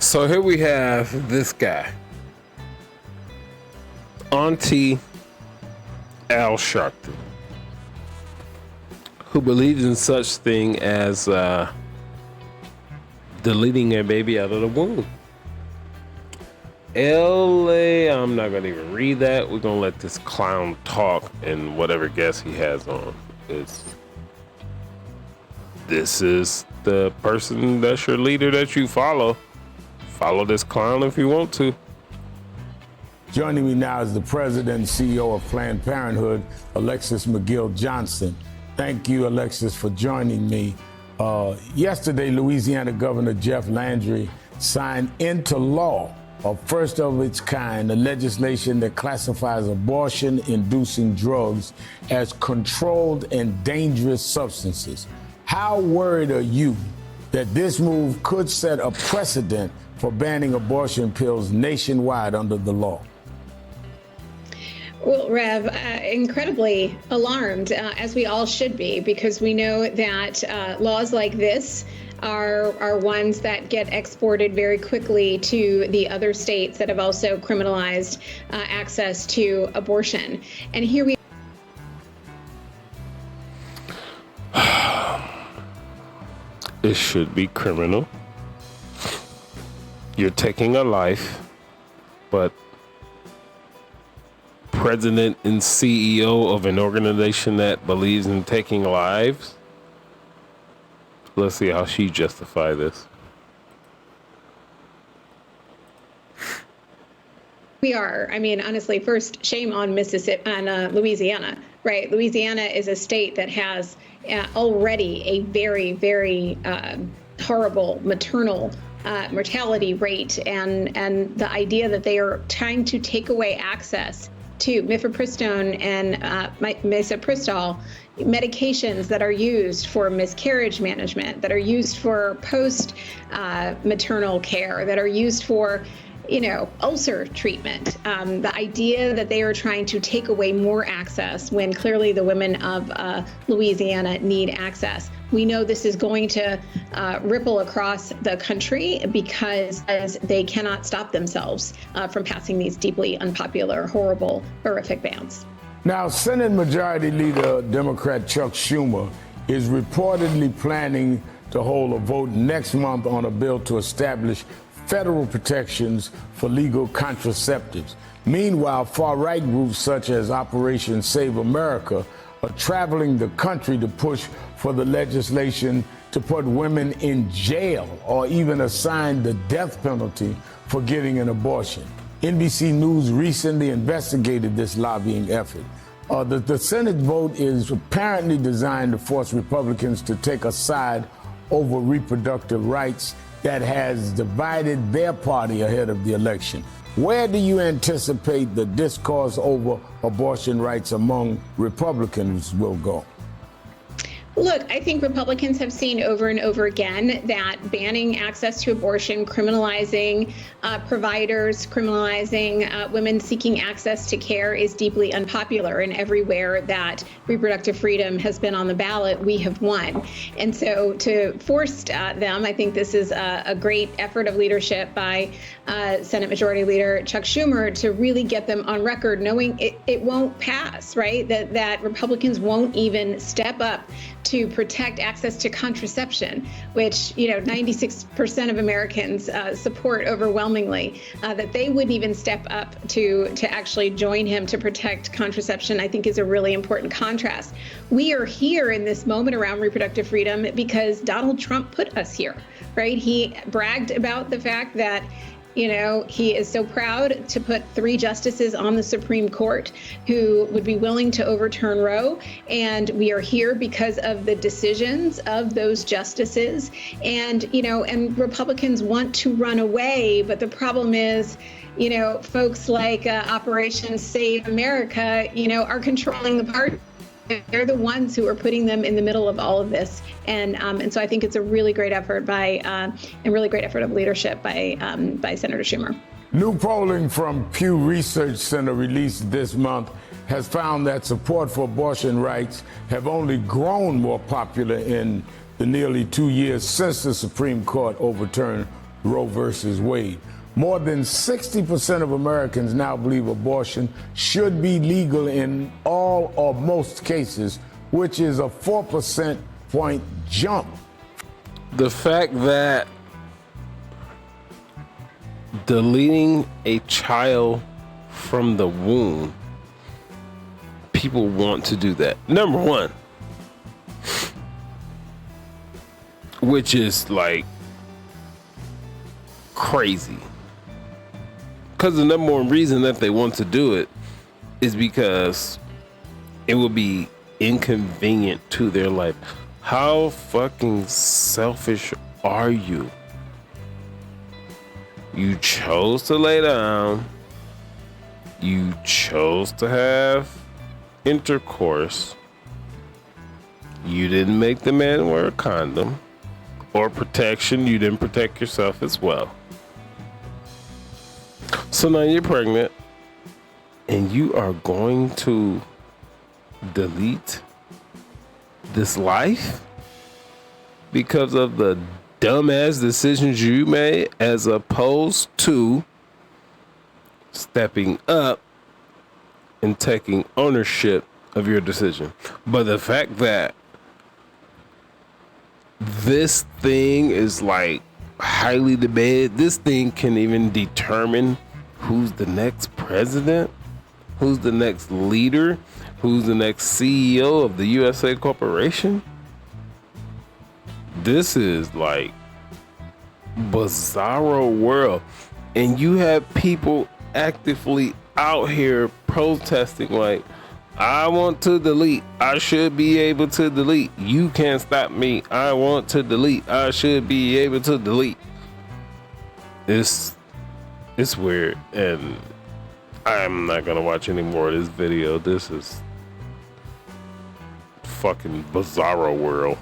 So here we have this guy, Auntie Al Sharpton, who believes in such thing as deleting a baby out of the womb. LA, I'm not gonna even read that. We're gonna let this clown talk and whatever guest he has on. This is the person that's your leader that you follow. Follow this clown if you want to. Joining me now is the president and CEO of Planned Parenthood, Alexis McGill Johnson. Thank you, Alexis, for joining me. Yesterday, Louisiana Governor Jeff Landry signed into law a first of its kind, a legislation that classifies abortion-inducing drugs as controlled and dangerous substances. How worried are you that this move could set a precedent for banning abortion pills nationwide under the law? Well, Rev, incredibly alarmed, as we all should be, because we know that laws like this are ones that get exported very quickly to the other states that have also criminalized access to abortion. And here we It should be criminal. You're taking a life, but president and CEO of an organization that believes in taking lives. Let's see how she justify this. We are. I mean, honestly, first, shame on Mississippi and Louisiana, right? Louisiana is a state that has already a very, very horrible maternal mortality rate, and the idea that they are trying to take away access to mifepristone and misoprostol, medications that are used for miscarriage management, that are used for post-maternal care, that are used for ulcer treatment. The idea that they are trying to take away more access when clearly the women of Louisiana need access. We know this is going to ripple across the country because they cannot stop themselves from passing these deeply unpopular, horrible, horrific bans. Now, Senate Majority Leader Democrat Chuck Schumer is reportedly planning to hold a vote next month on a bill to establish federal protections for legal contraceptives. Meanwhile, far-right groups such as Operation Save America are traveling the country to push for the legislation to put women in jail or even assign the death penalty for getting an abortion. NBC News recently investigated this lobbying effort. The Senate vote is apparently designed to force Republicans to take a side over reproductive rights that has divided their party ahead of the election. Where do you anticipate the discourse over abortion rights among Republicans will go? Look, I think Republicans have seen over and over again that banning access to abortion, criminalizing providers, criminalizing women seeking access to care is deeply unpopular. And everywhere that reproductive freedom has been on the ballot, we have won. And so to force them, I think this is a great effort of leadership by Senate Majority Leader Chuck Schumer to really get them on record, knowing it won't pass, right? That Republicans won't even step up to protect access to contraception, which 96% of Americans support overwhelmingly. That they wouldn't even step up to actually join him to protect contraception, I think is a really important contrast. We are here in this moment around reproductive freedom because Donald Trump put us here, right? He bragged about the fact that he is so proud to put 3 justices on the Supreme Court who would be willing to overturn Roe. And we are here because of the decisions of those justices. And, and Republicans want to run away. But the problem is, folks like Operation Save America, are controlling the party. They're the ones who are putting them in the middle of all of this, and so I think it's a really great effort of leadership by Senator Schumer. New polling from Pew Research Center released this month has found that support for abortion rights have only grown more popular in the nearly 2 years since the Supreme Court overturned Roe versus Wade. More than 60% of Americans now believe abortion should be legal in all or most cases, which is a 4% point jump. The fact that deleting a child from the womb, people want to do that. Number one, which is like crazy. Because the number one reason that they want to do it is because it will be inconvenient to their life. How fucking selfish are you? You chose to lay down. You chose to have intercourse. You didn't make the man wear a condom or protection. You didn't protect yourself as well. So now you're pregnant and you are going to delete this life because of the dumbass decisions you made, as opposed to stepping up and taking ownership of your decision. But the fact that this thing is like highly debated, this thing can even determine who's the next president, who's the next leader, who's the next CEO of the USA Corporation. This is like bizarro world. And you have people actively out here protesting like, I want to delete. I should be able to delete. You can't stop me. I want to delete. I should be able to delete. It's weird, and I'm not gonna watch any more of this video. This is fucking bizarro world.